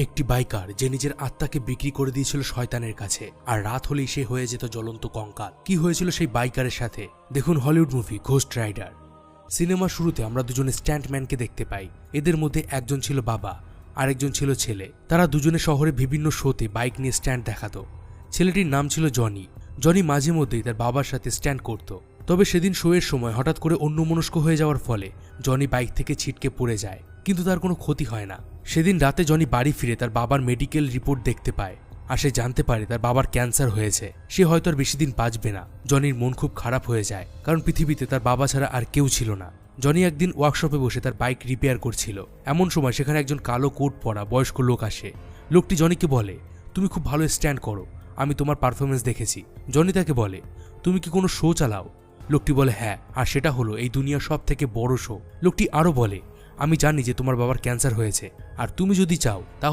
একটি বাইকার যে নিজের আত্মাকে বিক্রি করে দিয়েছিল শয়তানের কাছে, আর রাত হলেই সে হয়ে যেত জ্বলন্ত কঙ্কাল। কি হয়েছিল সেই বাইকারের সাথে? দেখুন হলিউড মুভি ঘোস্ট রাইডার। সিনেমার শুরুতে আমরা দুজনে স্ট্যান্টম্যানকে দেখতে পাই। এদের মধ্যে একজন ছিল বাবা, আরেকজন ছিল ছেলে। তারা দুজনে শহরে বিভিন্ন শোতে বাইক নিয়ে স্ট্যান্ড দেখাতো। ছেলেটির নাম ছিল জনি। জনি মাঝে মধ্যেই তার বাবার সাথে স্ট্যান্ড করত। তবে সেদিন শোয়ের সময় হঠাৎ করে অন্যমনস্ক হয়ে যাওয়ার ফলে জনি বাইক থেকে ছিটকে পড়ে যায়, কিন্তু তার কোনো ক্ষতি হয় না। সেদিন রাতে জনি বাড়ি ফিরে তার বাবার মেডিকেল রিপোর্ট দেখতে পায়, আর সে জানতে পারে তার বাবার ক্যান্সার হয়েছে। সে হয়তো আর বেশি দিন বাঁচবে না। জনির মন খুব খারাপ হয়ে যায়, কারণ পৃথিবীতে তার বাবা ছাড়া আর কেউ ছিল না। জনি একদিন ওয়ার্কশপে বসে তার বাইক রিপেয়ার করছিল। এমন সময় সেখানে একজন কালো কোট পরা বয়স্ক লোক আসে। লোকটি জনিকে বলে, তুমি খুব ভালো স্ট্যান্ড করো, আমি তোমার পারফরমেন্স দেখেছি। জনি তাকে বলে, তুমি কি কোনো শো চালাও? লোকটি বলে, হ্যাঁ, আর সেটা হলো এই দুনিয়ার সব থেকে বড় শো। লোকটি আরও বলে, আমি জানি যে তোমার বাবার ক্যান্সার হয়েছে, আর তুমি যদি চাও তাহলে